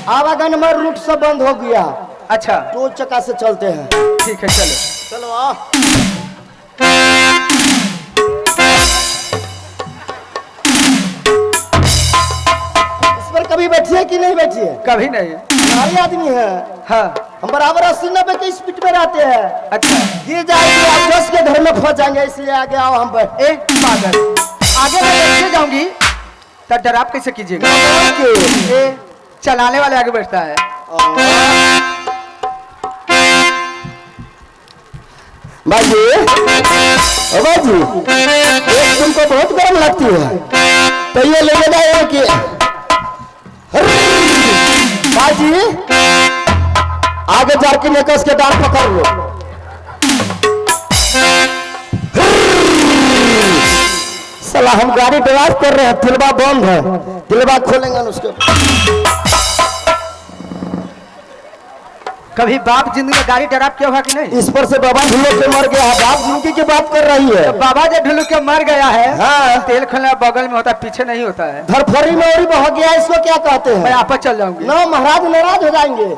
आवागमन में रूट सब बंद हो गया। अच्छा टोल चक्का से चलते हैं। ठीक है चलो चलो आ। इस पर कभी बैठी है कि नहीं बैठी है? कभी नहीं। हमारे आदमी है। हाँ हम बराबर 80-90 की स्पीड में रहते हैं। अच्छा गिर जाएंगे आप 10 के घर में फंस जाएंगे, इसलिए आगे आओ हम पर। एक पागल आगे मैं बैठे जाऊंगी तब डराप कैसे कीजिएगा? चलाने वाले आगे बैठता है। बाजी बाजी तुमको बहुत गर्म लगती है तो ये लेने जाए कि बाजी आगे जाके नेकस के डाल पकड़ लो। साला हम गाड़ी ड्राइव कर रहे हैं, तिलबा बंद है, तिलबा खोलेंगे उसके। कभी बाप जिंदगी में गाड़ी डराप किया हुआ कि नहीं? इस पर से बाबा ढुलो के मर गया है, बाप जिंदगी की बात कर रही है। तो बाबा जब ढुलू के मर गया है हाँ। तेल खोलना बगल में होता है, पीछे नहीं होता है। धरफड़ी में और हो गया, इसको क्या कहते हैं? मैं आपस चल जाऊंगी। ना महाराज नाराज हो जाएंगे।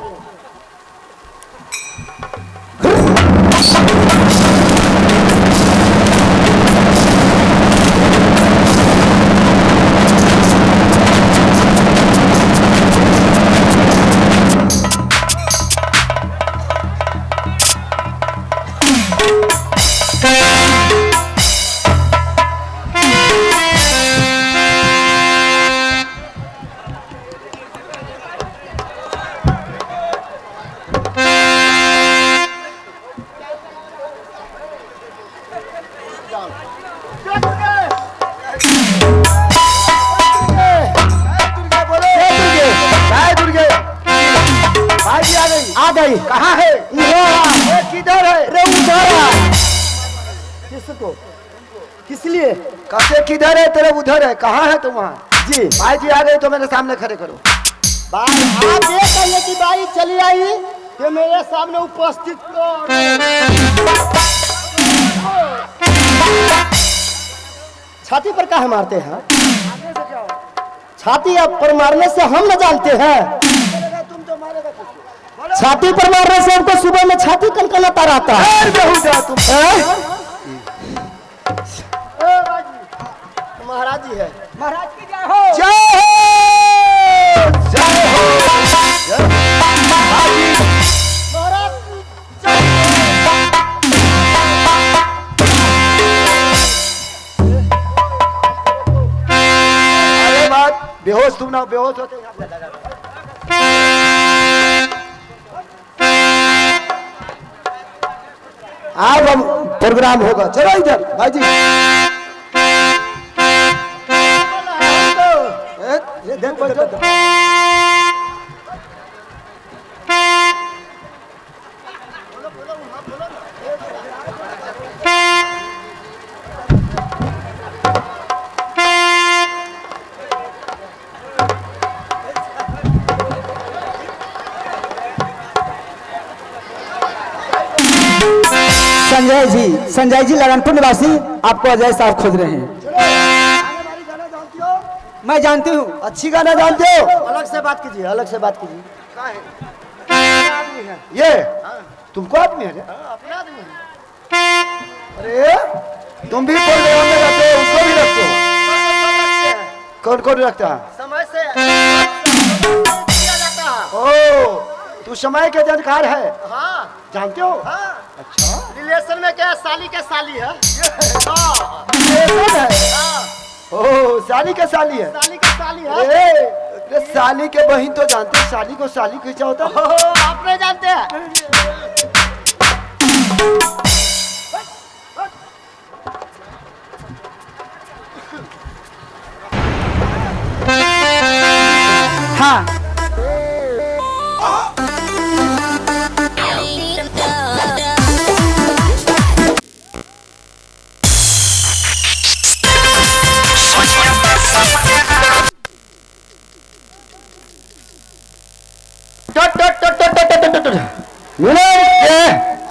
आ गई। कहाँ है? किधर है? रे उधर है। किसको? किस लिए? कैसे किधर है? तेरे उधर है। कहाँ है तुम? वहाँ जी भाई जी आ गए तो मेरे सामने खड़े करो। बाई आप ये कहिए कि बाई चली आई तो मेरे सामने उपस्थित कर। छाती पर काहे मारते हैं? छाती पर मारने से हम न जानते हैं। छाती पर मारने से हमको सुबह में छाती कनकनाता रहता है। महाराज जी है। महाराज की जय हो। जय हो जय हो महाराज अरे बात बेहोश तुम ना बेहोश होते अब हम प्रोग्राम होगा। चलो इधर भाई जी। संजय जी लगानपुर निवासी आपको अजय साहब खोज रहे हैं। मैं जानती हूँ। अच्छी गाना जानते हो? अलग से बात कीजिए, अलग से बात कीजिए। ये तुमको आदमी है? अपने आदमी है। अरे तुम भी बोल रहे हो, रखते हो, उसको भी रखते हो। कौन कौन रखता है? समय से किया जाता है। ओ तू समय के जानकार है? हाँ जानते हो? हाँ। अच्छा रिलेशन में क्या? साली के साली है। रिलेशन है? हाँ। ओह साली के साली है। साली के साली है। ए साली के बहन तो जानते हैं, साली को साली कैसा होता है? आप नहीं जानते हैं? हाँ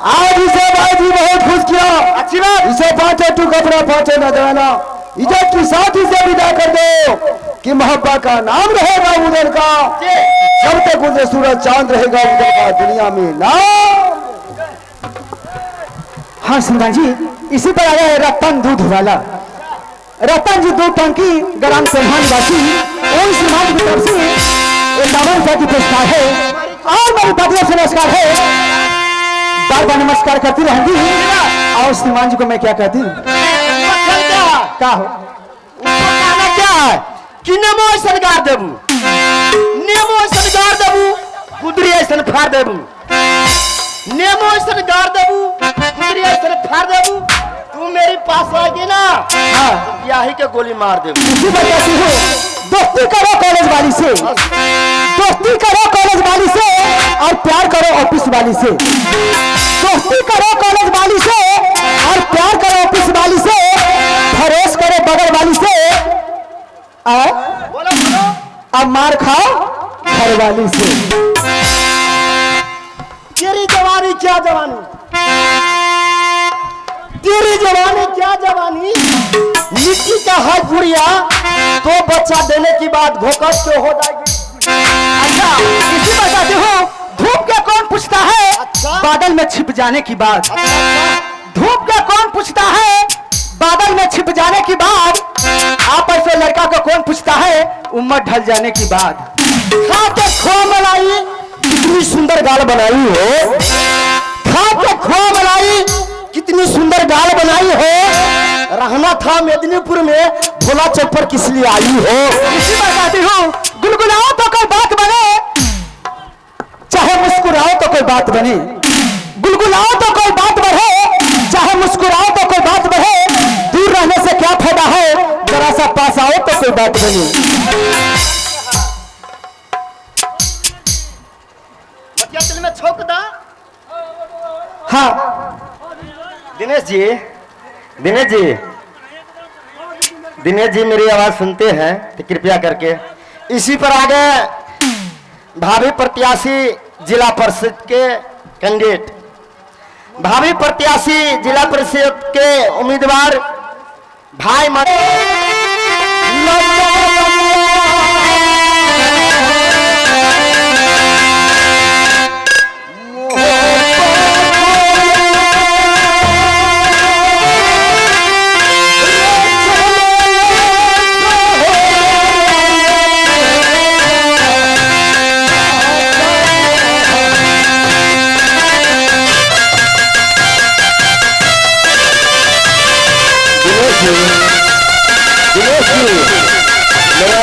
आज इसे भाई बहुत खुश किया। अच्छी बात। इसे 5 टू कपड़ा 5 न देना, इज्जत के साथ इसे विदा कर दो कि मोहब्बत का नाम रहेगा उधर का। जब तक बुध सूरज चांद रहेगा उधर का दुनिया में नाम। हाँ श्रीमान जी, इसी पर आया है रतन दूध वाला। रतन जी दूध टंकी ग्राम सोहान वासी और श्रीमान की तरफ से 51 रुपए की पुरस्कार है और मेरी पत्नी से नमस्कार है। बार बार नमस्कार करती रहेंगी। और श्रीमान जी को मैं क्या कहती हूँ, क्या हो क्या है कि नेमो सरकार देबू, नेमो सरकार देबू, कुदरी ऐसा फाड़ देबू, नेमो सरकार देबू, कुदरी ऐसा फाड़ देबू। तू मेरे पास आएगी ना, हाँ यही के गोली मार देबू। इसी पर कहती हूँ, दोस्ती करो कॉलेज वाली से, दोस्ती करो कॉलेज वाली से और प्यार करो ऑफिस वाली से। दोस्ती करो कॉलेज वाली से और प्यार करो ऑफिस वाली से, फरेश करो बगल वाली से और बोलो बोलो। अब मार खाओ घर वाली से। तेरी जवानी क्या जवानी, तेरी जवानी क्या जवानी, मिट्टी का है गुड़िया, तो बच्चा देने की बात घोकस तो हो जाएगी। अच्छा इसी बताते हो, धूप के कौन पूछता है, अच्छा। बादल में छिप जाने की बात। अच्छा, धूप के कौन पूछता है, बादल में छिप जाने की बात। आप ऐसे लड़का को कौन पूछता है, उम्र ढल जाने की बात। खा के खो मलाई, कितनी सुंदर गाल बनाई हो, खा के खो मलाई, कितनी सुंदर गाल बनाई हो। रहना था मेदिनीपुर में, भोला चौक पर किस लिए आई हो। इसी बताती हूँ, गुलगुलाओ तो कोई बात बने, चाहे मुस्कुराओ तो कोई बात बने। गुलगुलाओ तो कोई बात बढ़े, चाहे मुस्कुराओ तो कोई बात बढ़े। दूर रहने से क्या फायदा है, जरा सा पास आओ तो कोई बात बने। बतिया दिल में छोक दा। हाँ दिनेश जी, दिनेश जी, दिनेश जी मेरी आवाज सुनते हैं तो कृपया करके इसी पर आगे भावी प्रत्याशी जिला परिषद के कैंडिडेट, भावी प्रत्याशी जिला परिषद के उम्मीदवार भाई मेरा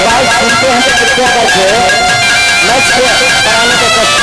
भाई सुनते हैं तो कृपया करके मैच कराने के कष्ट।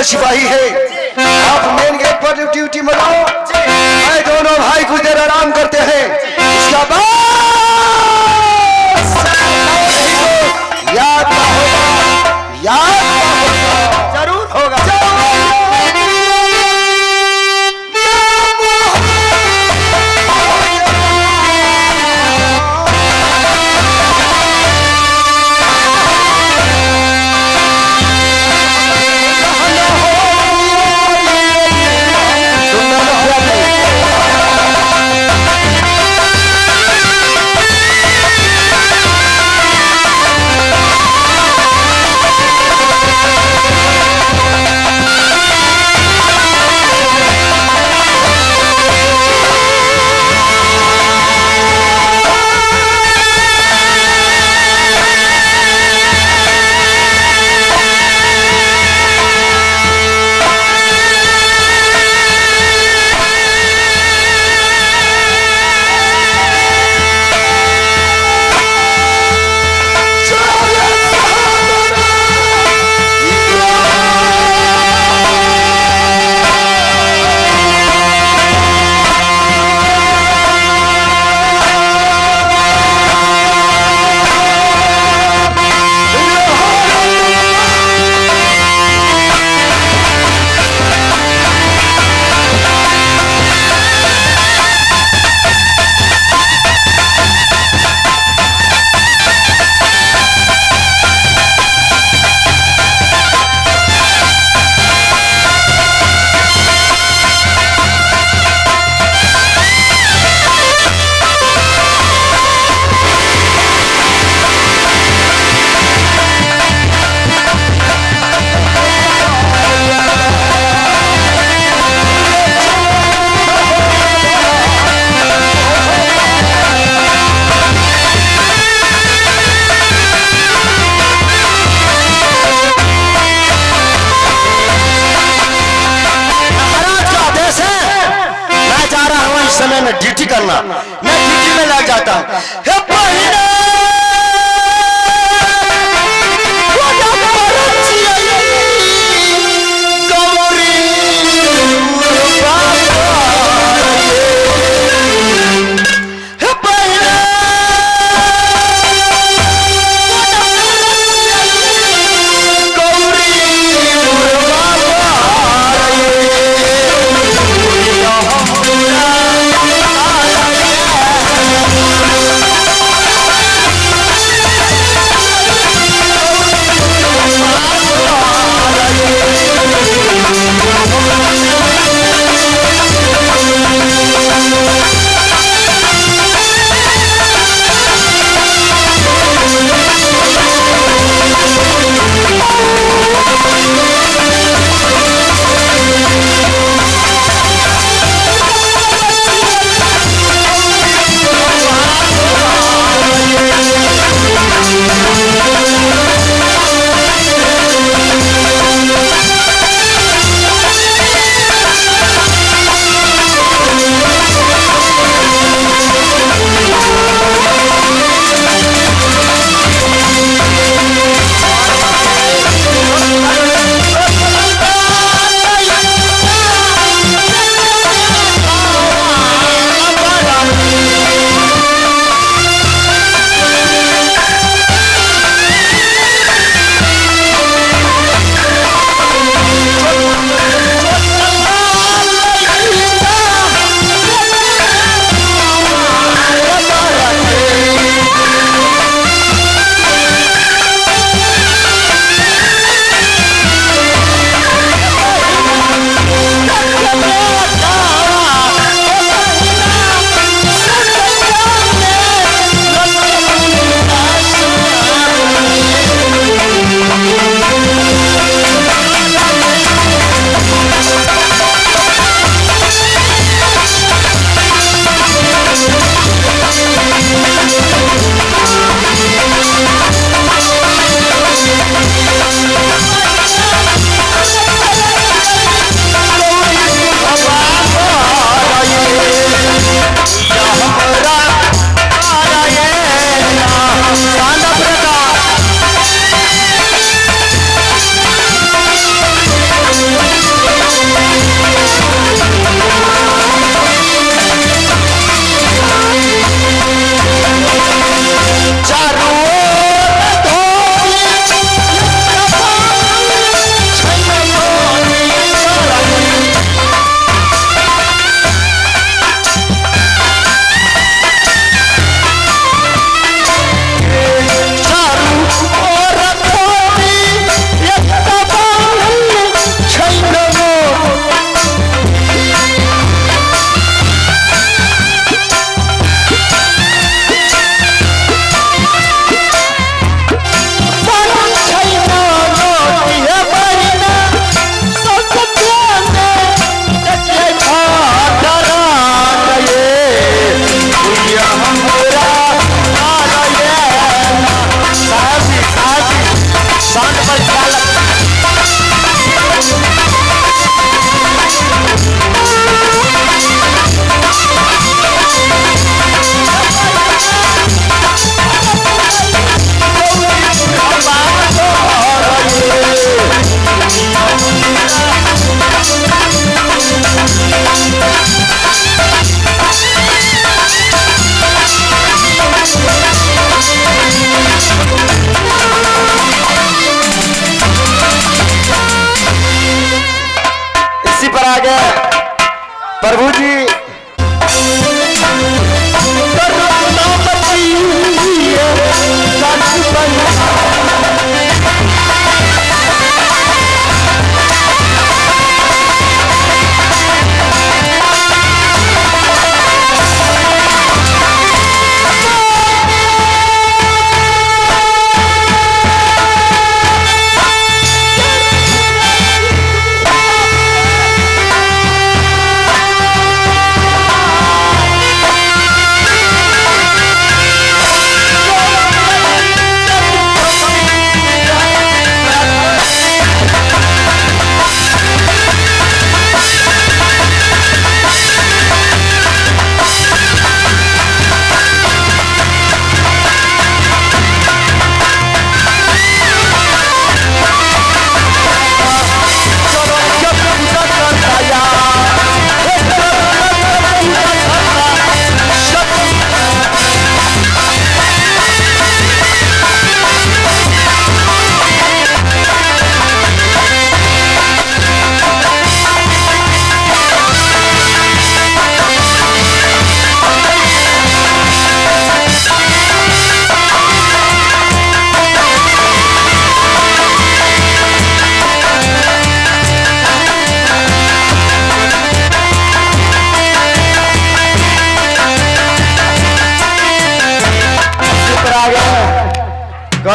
सिपाही है, आप मेन गेट पर ड्यूटी मनाओ, मैं दोनों भाई कुछ देर आराम करते हैं, उसका बाद याद ना होगा, याद ना होगा, जरूर होगा। समय में ड्यूटी करना, मैं ड्यूटी में लग जाता हूँ। हे बहिना, प्रभु जी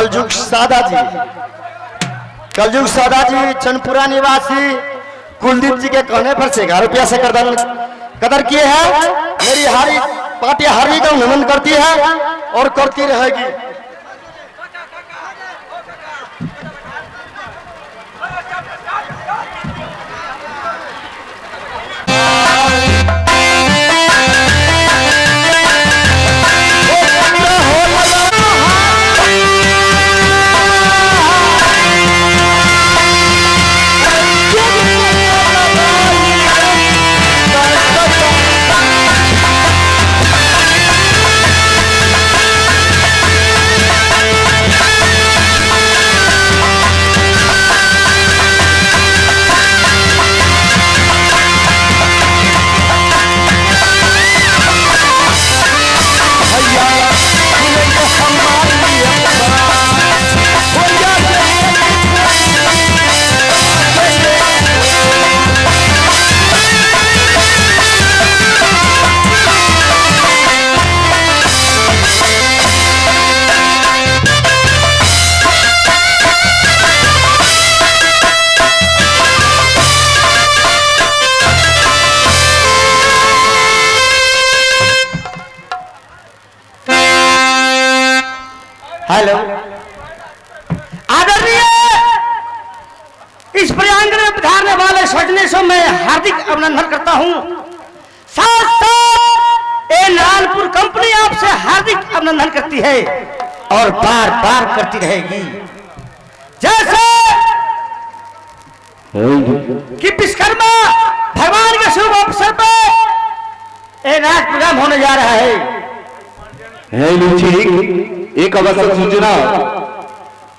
कलयुग सादा जी, कलयुग सादा जी चंदपुरा निवासी कुलदीप जी के कहने पर से 11 रुपया से कदर किए हैं। मेरी हारी पार्टी हारी का नमन करती है और करती रहेगी। हेलो, आदरणीय इस प्रांगण में पधारने वाले सजने से मैं हार्दिक अभिनंदन करता हूं। साथ साथ ये नानपुर कंपनी आपसे हार्दिक अभिनंदन करती है और बार बार करती रहेगी। जैसे कि विश्वकर्मा भगवान के शुभ अवसर पर ये नाच प्रोग्राम होने जा रहा है। एक अवसर सूचना,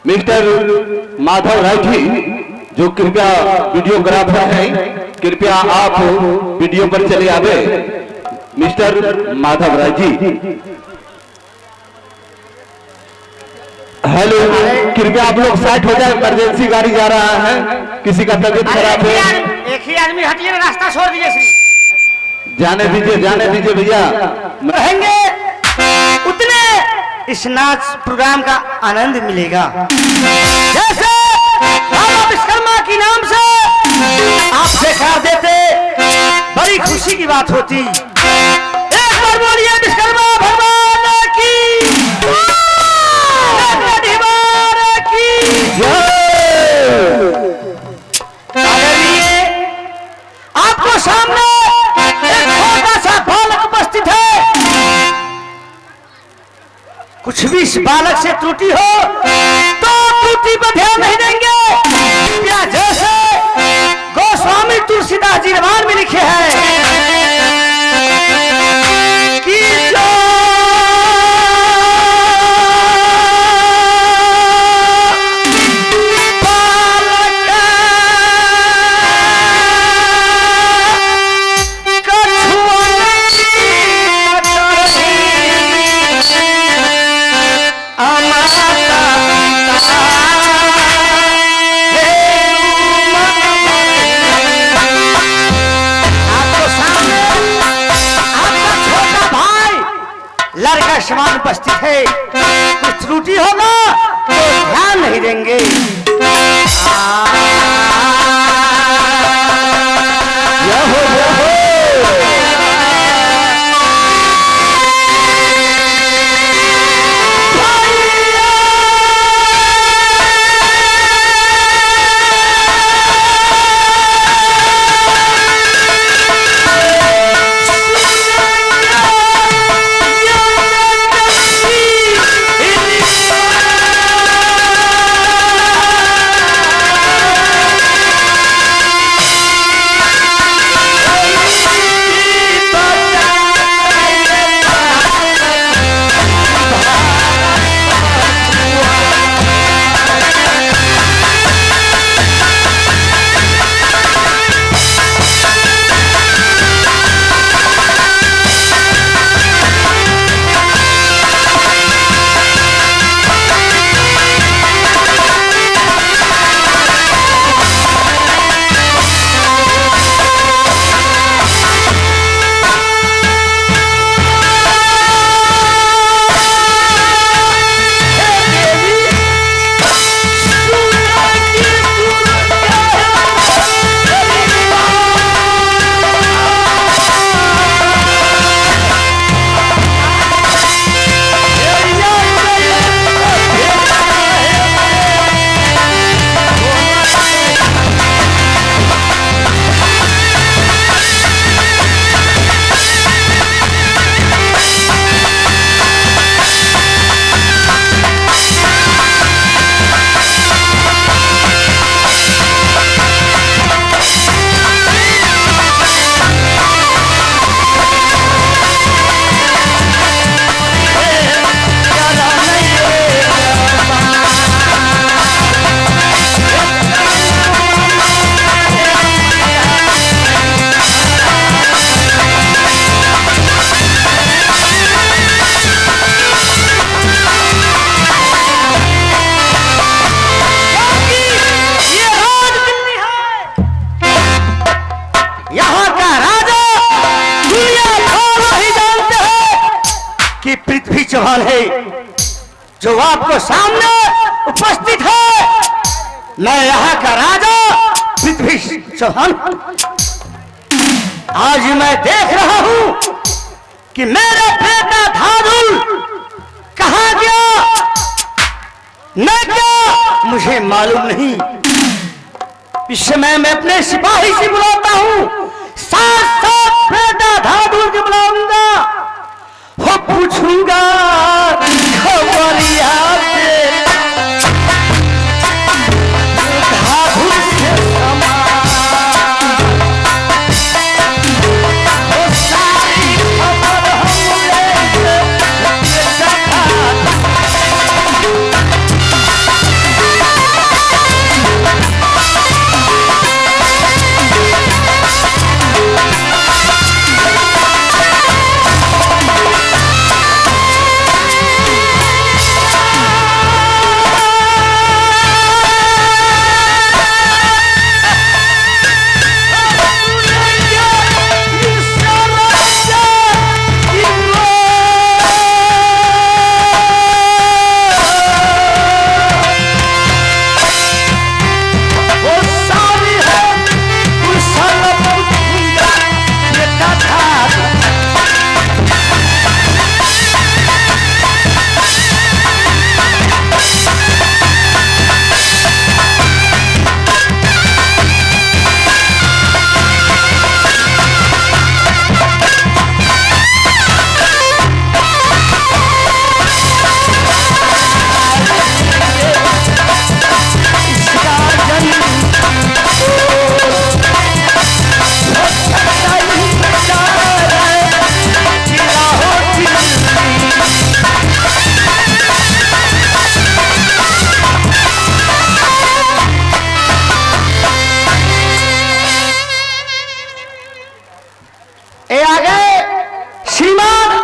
मिस्टर माधव राय जी जो कृपया वीडियोग्राफर हैं, कृपया आप वीडियो पर चले आवे। मिस्टर माधव राय जी, हेलो, कृपया आप लोग साइड हो जाए, इमरजेंसी गाड़ी जा रहा है, किसी का तबीयत खराब है। एक ही आदमी हटिए, रास्ता छोड़ दीजिए श्री। जाने दीजिए भैया। रहेंगे उतने इस नाच प्रोग्राम का आनंद मिलेगा। जैसे बाबा विश्वकर्मा की नाम से आपसे कहा देते, बड़ी खुशी की बात होती। एक बार बोलिए विश्वकर्मा भगवान की, आपको सामने एक छोटा सा बालक उपस्थित है। कुछ भी इस बालक से त्रुटि हो तो त्रुटि पर ध्यान नहीं देंगे। या जैसे गोस्वामी तुलसीदास जी रामायण में लिखे हैं कि जो समान उपस्थित है, कुछ त्रुटि होगा तो ध्यान नहीं देंगे। चौहान है जो आपको सामने उपस्थित है। मैं यहाँ का राजा पृथ्वी चौहान। आज मैं देख रहा हूं कि मेरा बेटा धादुल कहां गया, मैं क्या मुझे मालूम नहीं। इस समय मैं अपने सिपाही से बुलाता हूं, साथ साथ बेटा धादुल के बुलाऊंगा, हो पूछूंगा खबरिया धादुल से समा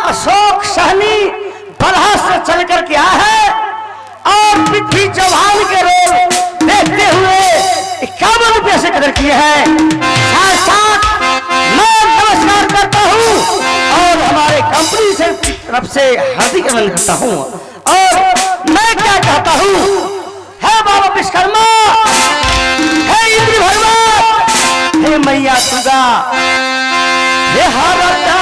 अशोक सहनी बलहा से चल कर के आया है और पृथ्वी चौहान के रोल देखते हुए 51 रुपये से कदर किए हैं। साथ साथ मैं नमस्कार करता हूँ और हमारे कंपनी से तरफ से हार्दिक अभिनंदन करता हूँ। और मैं क्या कहता हूँ, है बाबा विश्वकर्मा, है इंद्र भगवान, हे मैया दुर्गा, हे हारता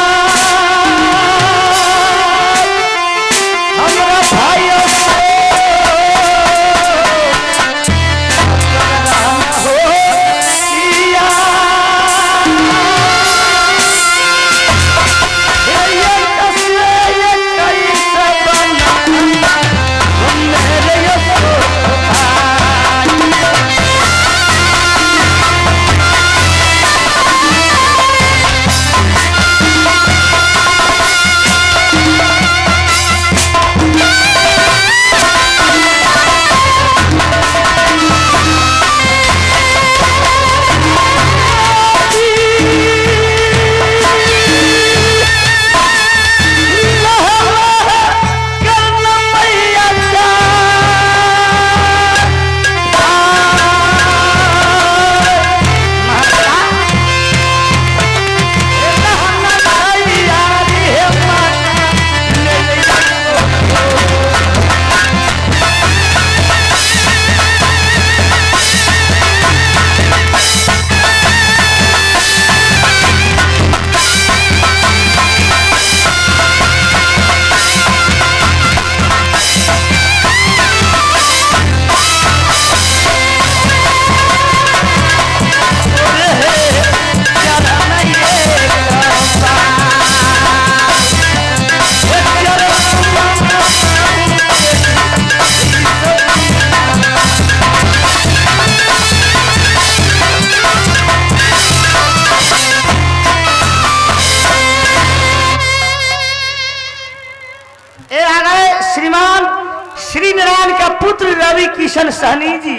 पुत्र रवि किशन सहनी जी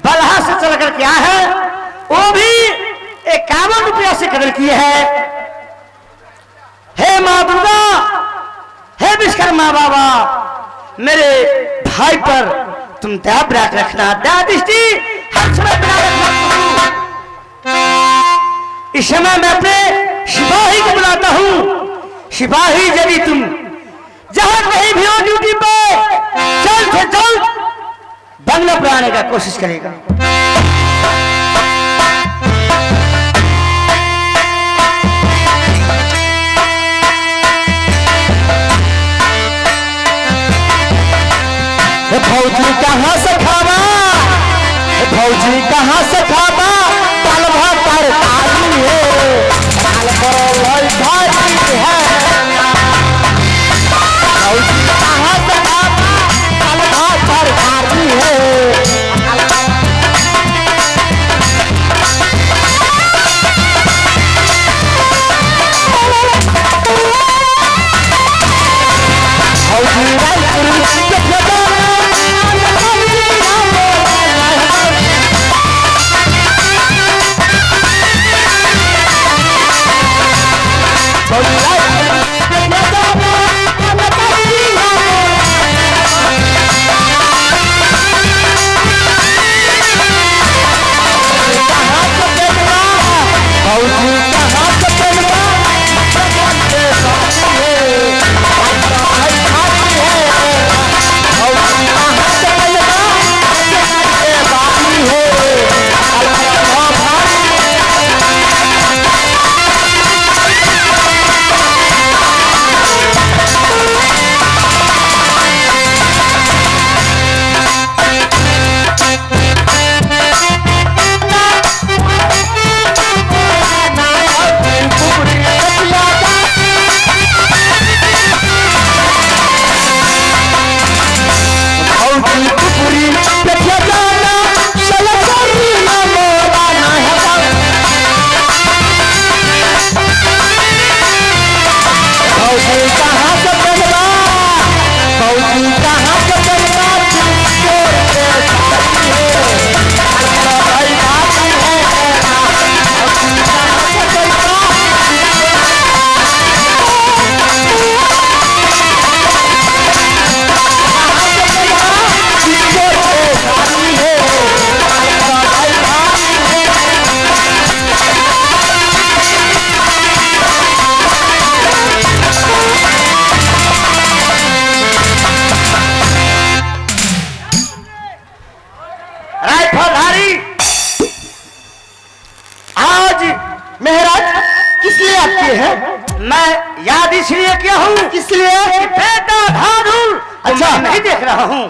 बलहा से चल कर क्या है, वो भी 51 रुपया से कदर किए हैं। हे माँ दुर्गा, हे विश्वकर्मा बाबा, मेरे भाई पर तुम दया बराक रखना, दया दृष्टि हर समय बना रखना। इस समय मैं अपने सिपाही को बुलाता हूँ। सिपाही, यदि तुम जहां कहीं भी हो ड्यूटी पे जल्द से जल्द बंगला पर आने का कोशिश करेगा। फौजी कहाँ से खावा, फौजी कहाँ से खावा, दाल भात तरकारी है, दाल भात भाजी है। फौजी कहाँ से खावा, दाल भात तरकारी है। फौजी मैं याद इसलिए किया हूँ, इसलिए बेटा धाधुल अच्छा नहीं देख रहा हूँ,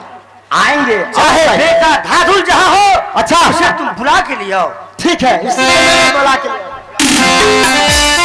आएंगे चाहे बेटा धाधुल जहाँ हो। अच्छा उसे तुम बुला के लिए आओ। ठीक है इसलिए बुला के लिए